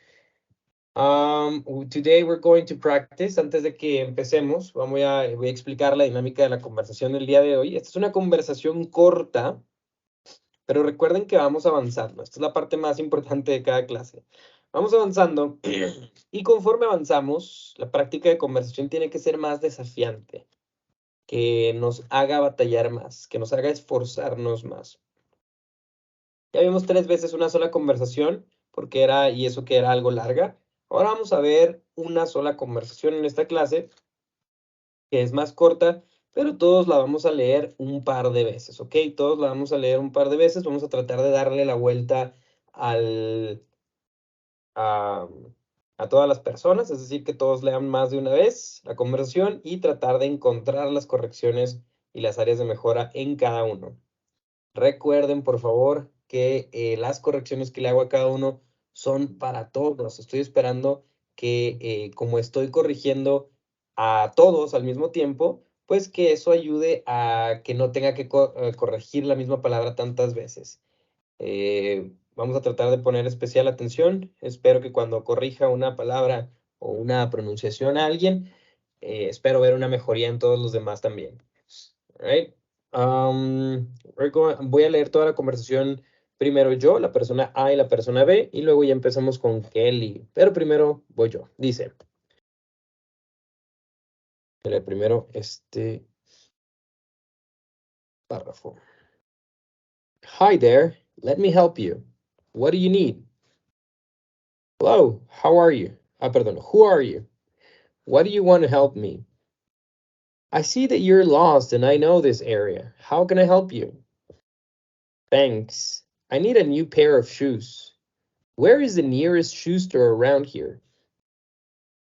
Today we're going to practice. Antes de que empecemos, voy a explicar la dinámica de la conversación del día de hoy. Esta es una conversación corta, pero recuerden que vamos avanzando. Esta es la parte más importante de cada clase. Vamos avanzando y conforme avanzamos, la práctica de conversación tiene que ser más desafiante, que nos haga batallar más, que nos haga esforzarnos más. Ya vimos 3 veces una sola conversación, porque era, y eso que era algo larga. Ahora vamos a ver una sola conversación en esta clase, que es más corta, pero todos la vamos a leer un par de veces, ¿ok? Todos la vamos a leer un par de veces. Vamos a tratar de darle la vuelta a todas las personas, es decir, que todos lean más de una vez la conversación y tratar de encontrar las correcciones y las áreas de mejora en cada uno. Recuerden, por favor, que las correcciones que le hago a cada uno son para todos. Estoy esperando que, como estoy corrigiendo a todos al mismo tiempo, pues que eso ayude a que no tenga que corregir la misma palabra tantas veces. Vamos a tratar de poner especial atención. Espero que cuando corrija una palabra o una pronunciación a alguien, espero ver una mejoría en todos los demás también. All right. Voy a leer toda la conversación primero yo, la persona A y la persona B, y luego ya empezamos con Kelly. Pero primero voy yo. Dice. Primero este párrafo. Hi there. Let me help you. What do you need? Hello. How are you? Perdón. Who are you? What do you want to help me? I see that you're lost and I know this area. How can I help you? Thanks. I need a new pair of shoes. Where is the nearest shoe store around here?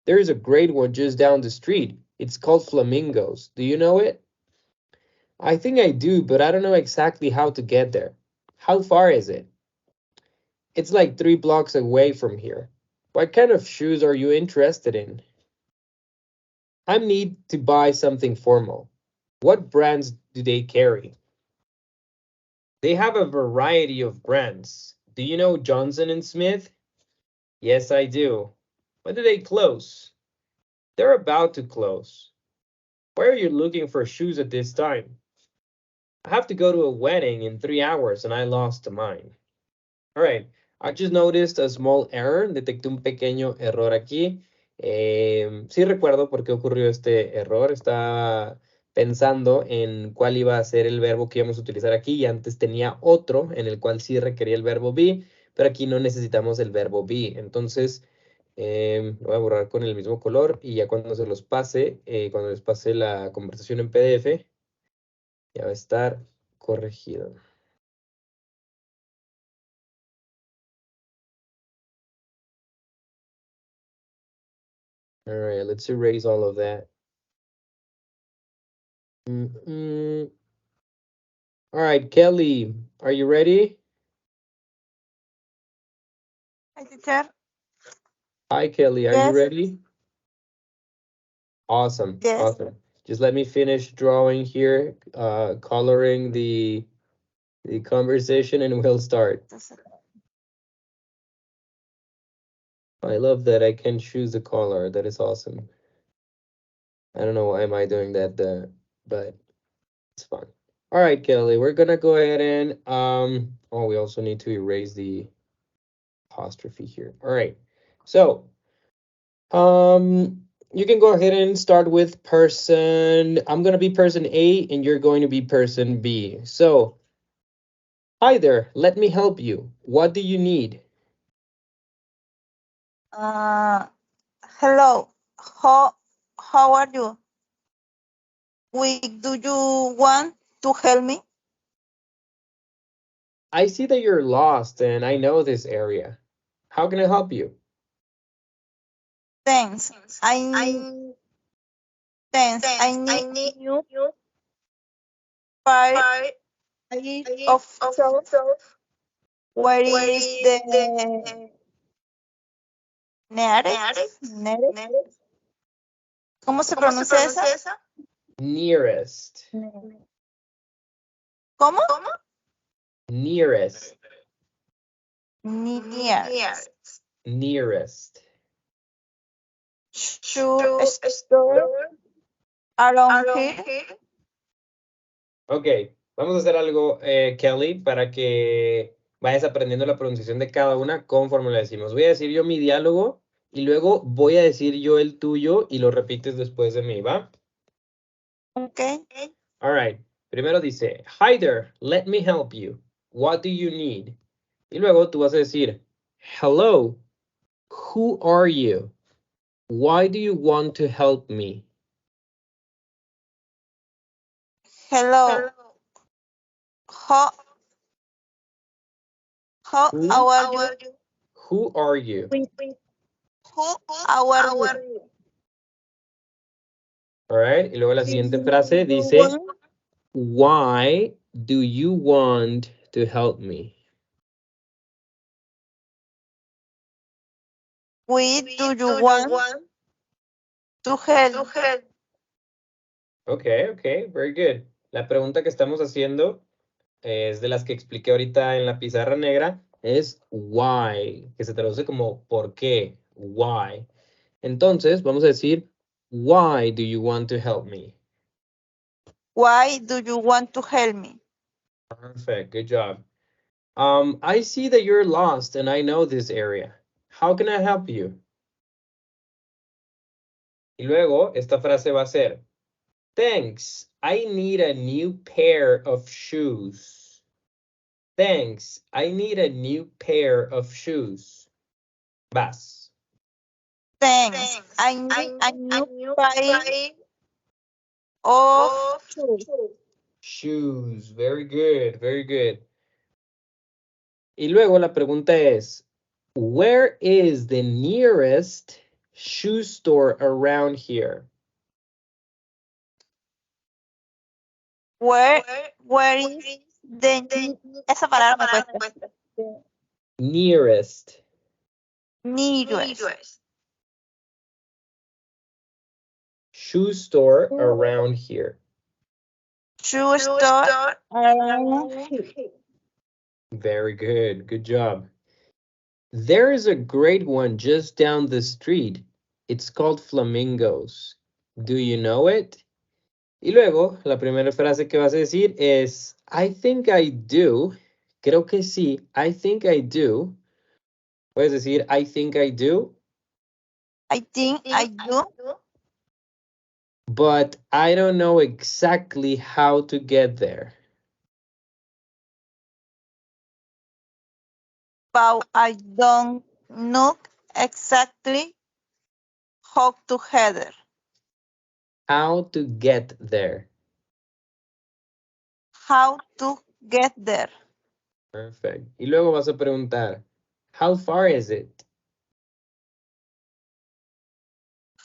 There is a great one just down the street. It's called Flamingos. Do you know it? I think I do, but I don't know exactly how to get there. How far is it? It's like 3 blocks away from here. What kind of shoes are you interested in? I need to buy something formal. What brands do they carry? They have a variety of brands. Do you know Johnson & Smith? Yes, I do. When do they close? They're about to close. Why are you looking for shoes at this time? I have to go to a wedding in 3 hours and I lost mine. All right, I just noticed a small error. Detecté un pequeño error aquí. Sí recuerdo por qué ocurrió este error. Estaba pensando en cuál iba a ser el verbo que íbamos a utilizar aquí y antes tenía otro en el cual sí requería el verbo be, pero aquí no necesitamos el verbo be. Entonces, lo voy a borrar con el mismo color y ya cuando se los pase, cuando les pase la conversación en PDF, ya va a estar corregido. All right, let's erase all of that. All right, Kelly, are you ready? Hi, teacher. Hi, Kelly, are you Yes. ready? Awesome, Yes. awesome. Just let me finish drawing here, coloring the conversation and we'll start. I love that I can choose the color. That is awesome. I don't know why am I doing that, but it's fun. All right, Kelly, we're gonna go ahead and oh, we also need to erase the apostrophe here. All right, so you can go ahead and start with person. I'm gonna be person A and you're going to be person B. So, hi there, let me help you. What do you need? Hello. How are you? Do you want to help me? I see that you're lost and I know this area. How can I help you? Thanks. I need new pair of socks. Where is the nearest? ¿Cómo se pronuncia esa? Nearest. ¿Cómo? Nearest. Nearest. Nearest. Shoe store around here. Ok, vamos a hacer algo, Kelly, para que vayas aprendiendo la pronunciación de cada una conforme la decimos. Voy a decir yo mi diálogo y luego voy a decir yo el tuyo y lo repites después de mí, ¿va? Ok. All right. Primero dice, hi there, let me help you. What do you need? Y luego tú vas a decir, hello, who are you? Why do you want to help me? Hello. How are you? Who are you? How are you? All right. Y luego la siguiente frase dice, why do you want to help me? Why do you want to help? Okay, very good. La pregunta que estamos haciendo es de las que expliqué ahorita en la pizarra negra, es why, que se traduce como ¿por qué? Why. Entonces, vamos a decir, why do you want to help me? Why do you want to help me? Perfect, good job. I see that you're lost and I know this area. How can I help you? Y luego, esta frase va a ser, thanks, I need a new pair of shoes. Thanks, I need a new pair of shoes. Vas. Thanks. I need a new pair of shoes. Shoes, very good, very good. Y luego la pregunta es, where is the nearest shoe store around here? Where is the esa palabra me cuesta. Nearest. Nearest Shoe store around here. shoe store around here. Very good, good job. There is a great one just down the street. It's called Flamingos. Do you know it? Y luego, la primera frase que vas a decir es, I think I do. Creo que sí. I think I do. Puedes decir, I think I do. I think I do. But I don't know exactly how to get there. But I don't know exactly how to header. How to get there. How to get there. Perfect. Y luego vas a preguntar, how far is it?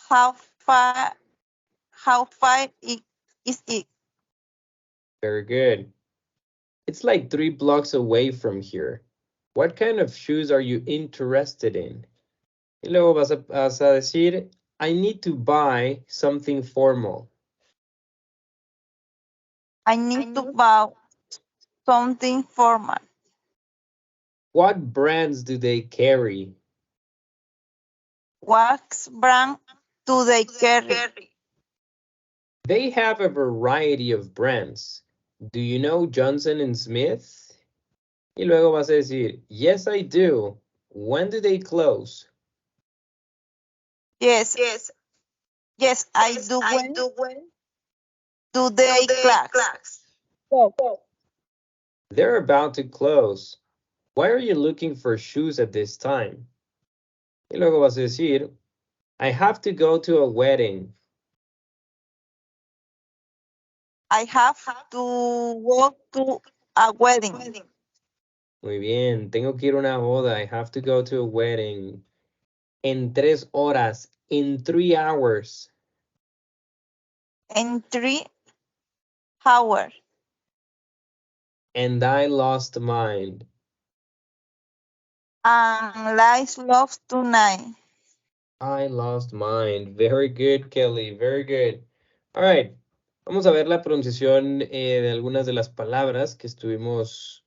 How far is it? Very good. It's like 3 blocks away from here. What kind of shoes are you interested in? Y luego vas a decir, I need to buy something formal. I need to buy something formal. What brands do they carry? What brand do they carry? They have a variety of brands. Do you know Johnson & Smith? Y luego vas a decir, yes, I do. When do they close? Yes, I do. When do they close? They're about to close. Why are you looking for shoes at this time? Y luego vas a decir, I have to go to a wedding. I have to go to a wedding. Muy bien, tengo que ir a una boda. I have to go to a wedding. En 3 horas. In 3 hours. In 3 hours. And I lost mine. Lies love tonight. I lost mine. Very good, Kelly. Very good. All right. Vamos a ver la pronunciación de algunas de las palabras que estuvimos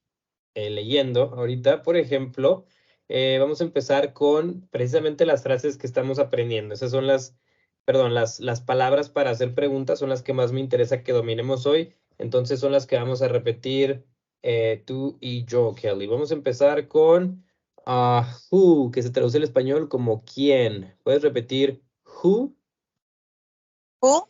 leyendo ahorita. Por ejemplo, vamos a empezar con precisamente las frases que estamos aprendiendo. Esas son las palabras para hacer preguntas, son las que más me interesa que dominemos hoy. Entonces son las que vamos a repetir tú y yo, Kelly. Vamos a empezar con who, que se traduce al español como quién. ¿Puedes repetir who? Who?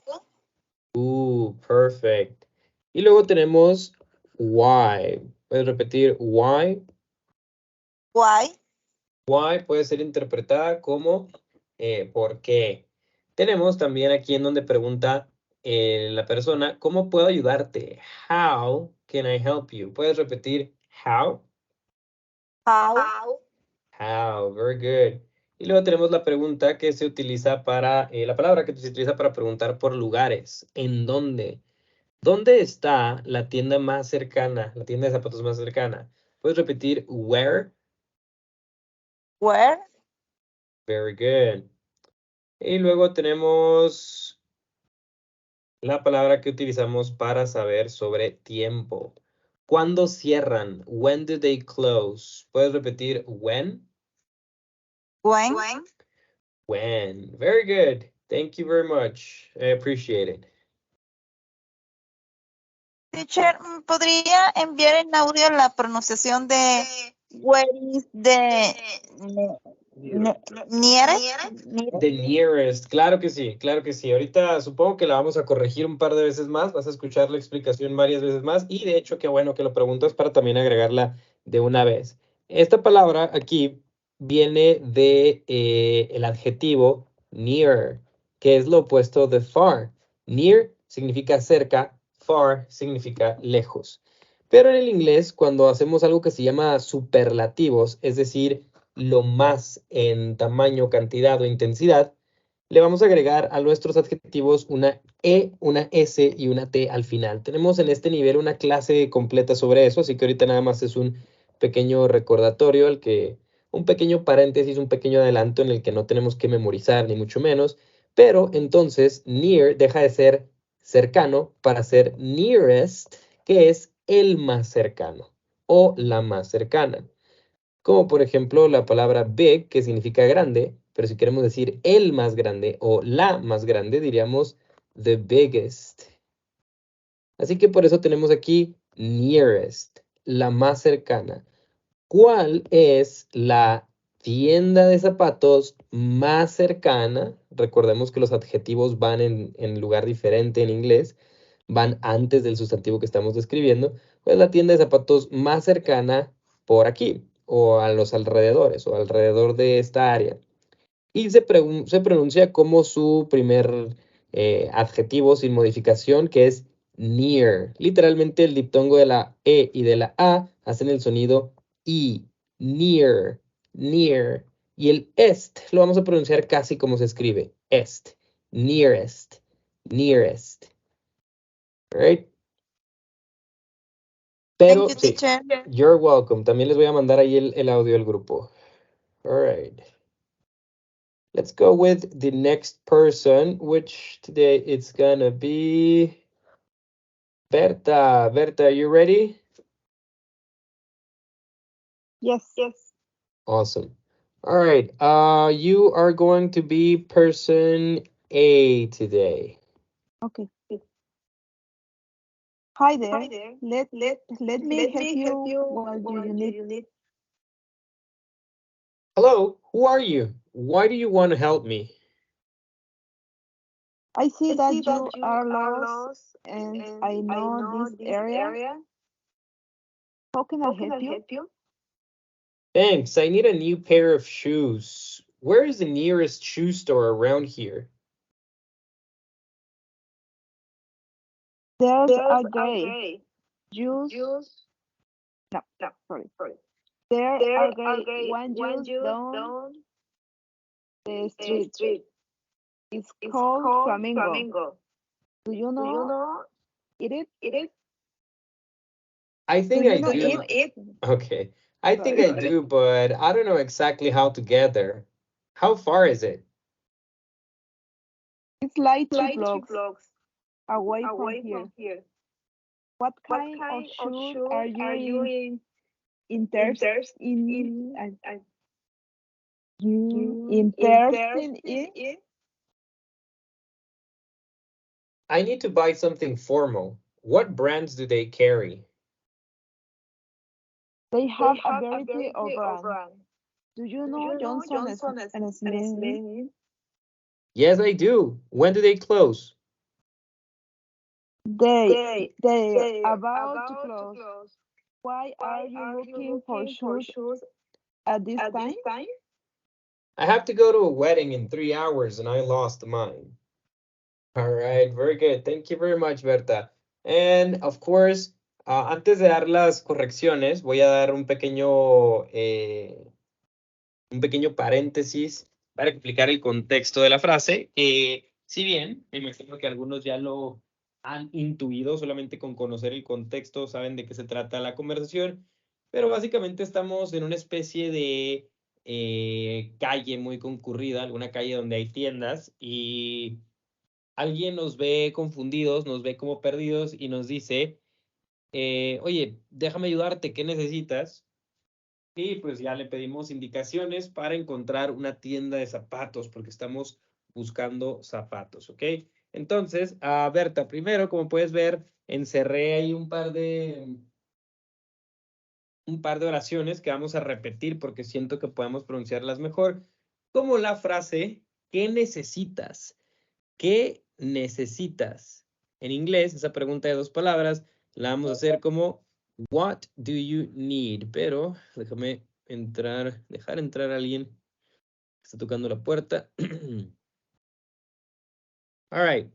Perfect. Y luego tenemos why. ¿Puedes repetir why? Why? Why puede ser interpretada como ¿por qué? Tenemos también aquí en donde pregunta la persona, ¿cómo puedo ayudarte? How can I help you? ¿Puedes repetir how? How? How, very good. Y luego tenemos la pregunta que se utiliza para, la palabra que se utiliza para preguntar por lugares. ¿En dónde? ¿Dónde está la tienda más cercana? La tienda de zapatos más cercana. ¿Puedes repetir where? Where? Very good. Y luego tenemos la palabra que utilizamos para saber sobre tiempo. ¿Cuándo cierran? When do they close? ¿Puedes repetir when? When? When. Very good. Thank you very much. I appreciate it. Teacher, ¿podría enviar en audio la pronunciación de where is the nearest? The nearest. Claro que sí, claro que sí. Ahorita supongo que la vamos a corregir un par de veces más. Vas a escuchar la explicación varias veces más. Y de hecho, qué bueno que lo preguntas para también agregarla de una vez. Esta palabra aquí viene de el adjetivo near, que es lo opuesto de far. Near significa cerca, far significa lejos. Pero en el inglés, cuando hacemos algo que se llama superlativos, es decir, lo más en tamaño, cantidad o intensidad, le vamos a agregar a nuestros adjetivos una E, una S y una T al final. Tenemos en este nivel una clase completa sobre eso, así que ahorita nada más es un pequeño recordatorio, un pequeño paréntesis, un pequeño adelanto en el que no tenemos que memorizar, ni mucho menos. Pero entonces, near deja de ser cercano para ser nearest, que es el más cercano o la más cercana. Como por ejemplo la palabra big, que significa grande, pero si queremos decir el más grande o la más grande, diríamos the biggest. Así que por eso tenemos aquí nearest, la más cercana. ¿Cuál es la tienda de zapatos más cercana? Recordemos que los adjetivos van en lugar diferente en inglés, van antes del sustantivo que estamos describiendo. ¿Cuál es la tienda de zapatos más cercana por aquí? O a los alrededores, o alrededor de esta área. Y se pronuncia como su primer adjetivo sin modificación, que es near. Literalmente el diptongo de la E y de la A hacen el sonido I. Near, near. Y el est lo vamos a pronunciar casi como se escribe. Est, nearest, nearest. All right. Pero Thank you, sí, teacher. you're welcome. También les voy a mandar ahí el audio del grupo. All right. Let's go with the next person, which today it's gonna be Berta. Berta, are you ready? Yes. Awesome. All right. You are going to be person A today. Okay. Hi there. Let me help you. What do you need? Hello, who are you? Why do you want to help me? I see that you are lost, and I know this area. How can I help you? Thanks. I need a new pair of shoes. Where is the nearest shoe store around here? There's a gray juice. No, sorry. There are gray one juice down The street. It's called Flamingo. Do you know it? I think Do I you know do. it? Okay. I think I do, but I don't know exactly how to get there. How far is it? It's like 2 blocks away from here. What kind of shoes are you interested in? I need to buy something formal. What brands do they carry? They have a variety of brands. Do you know Johnson and Smith? Yes, I do. When do they close? They about to close. Why are you looking for shoes at this time? I have to go to a wedding in 3 hours and I lost mine. All right, very good. Thank you very much, Berta. And of course, antes de dar las correcciones, voy a dar un pequeño paréntesis para explicar el contexto de la frase. Si bien me imagino que algunos ya lo han intuido, solamente con conocer el contexto saben de qué se trata la conversación, pero básicamente estamos en una especie de calle muy concurrida, alguna calle donde hay tiendas y alguien nos ve confundidos, nos ve como perdidos y nos dice, oye, déjame ayudarte, ¿qué necesitas? Y pues ya le pedimos indicaciones para encontrar una tienda de zapatos, porque estamos buscando zapatos, ¿ok? Entonces, Berta, primero, como puedes ver, encerré ahí un par de oraciones que vamos a repetir porque siento que podemos pronunciarlas mejor, como la frase, ¿qué necesitas? ¿Qué necesitas? En inglés, esa pregunta de 2 palabras la vamos a hacer como What do you need? Pero déjame dejar entrar a alguien que está tocando la puerta. All right.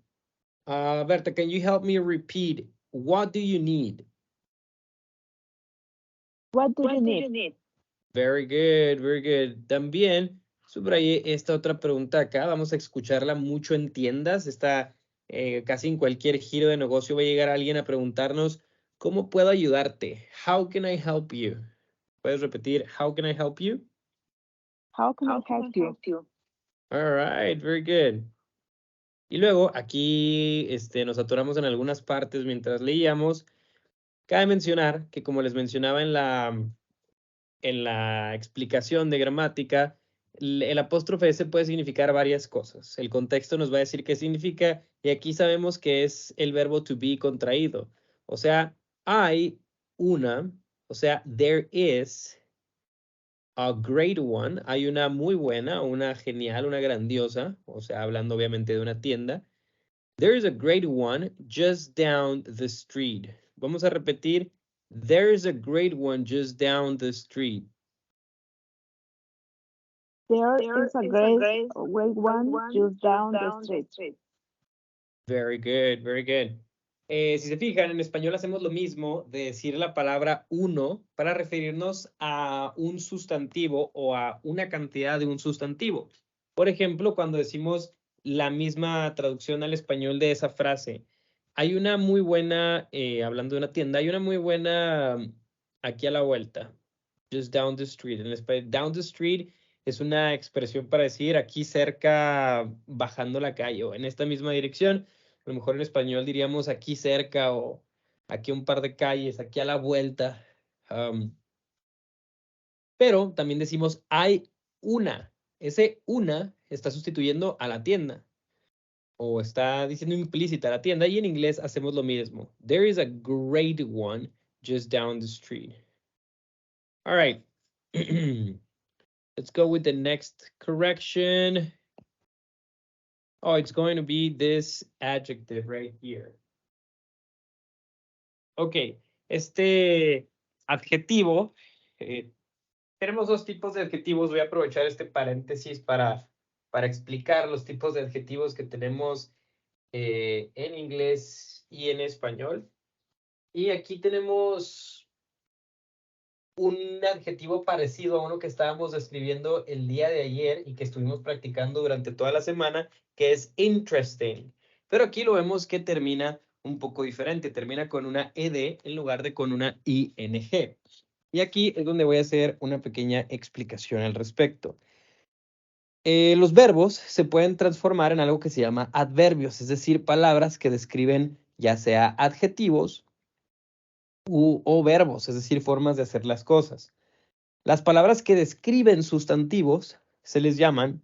Berta, can you help me repeat? What do you need? What do you need? Very good, very good. También subrayé esta otra pregunta acá. Vamos a escucharla mucho en tiendas. Casi en cualquier giro de negocio va a llegar alguien a preguntarnos, ¿cómo puedo ayudarte? How can I help you? ¿Puedes repetir, how can I help you? How can I help you? All right, very good. Y luego aquí nos atoramos en algunas partes mientras leíamos. Cabe mencionar que como les mencionaba en la explicación de gramática, el apóstrofe S puede significar varias cosas. El contexto nos va a decir qué significa y aquí sabemos que es el verbo to be contraído. O sea, hay una, o sea, there is a great one, hay una muy buena, una genial, una grandiosa, o sea, hablando obviamente de una tienda. There is a great one just down the street. Vamos a repetir, there is a great one just down the street. There is a great one just down the street. Very good, very good. Si se fijan, en español hacemos lo mismo de decir la palabra uno para referirnos a un sustantivo o a una cantidad de un sustantivo. Por ejemplo, cuando decimos la misma traducción al español de esa frase, hay una muy buena, hablando de una tienda, hay una muy buena aquí a la vuelta. Just down the street. En español, down the street es una expresión para decir aquí cerca, bajando la calle o en esta misma dirección. A lo mejor en español diríamos aquí cerca o aquí un par de calles, aquí a la vuelta. Pero también decimos hay una. Ese una está sustituyendo a la tienda o está diciendo implícita a la tienda y en inglés hacemos lo mismo. There is a great one just down the street. All right. Let's go with the next correction. Oh, it's going to be this adjective right here. Ok, este adjetivo, tenemos 2 tipos de adjetivos. Voy a aprovechar este paréntesis para explicar los tipos de adjetivos que tenemos en inglés y en español. Y aquí tenemos un adjetivo parecido a uno que estábamos describiendo el día de ayer y que estuvimos practicando durante toda la semana, que es interesting. Pero aquí lo vemos que termina un poco diferente, termina con una ed en lugar de con una ing. Y aquí es donde voy a hacer una pequeña explicación al respecto. Los verbos se pueden transformar en algo que se llama adverbios, es decir, palabras que describen ya sea adjetivos o verbos, es decir, formas de hacer las cosas. Las palabras que describen sustantivos se les llaman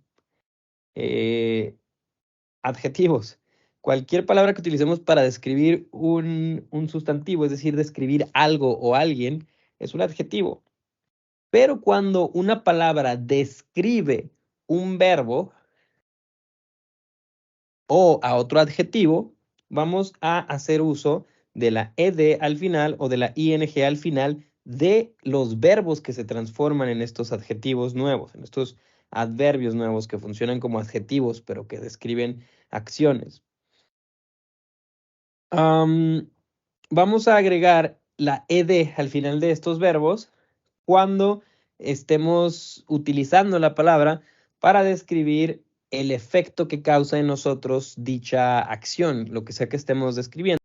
adjetivos. Cualquier palabra que utilicemos para describir un sustantivo, es decir, describir algo o alguien, es un adjetivo. Pero cuando una palabra describe un verbo o a otro adjetivo, vamos a hacer uso de la ed al final o de la ing al final de los verbos que se transforman en estos adjetivos nuevos, en estos adverbios nuevos que funcionan como adjetivos, pero que describen acciones. Vamos a agregar la ed al final de estos verbos cuando estemos utilizando la palabra para describir el efecto que causa en nosotros dicha acción, lo que sea que estemos describiendo.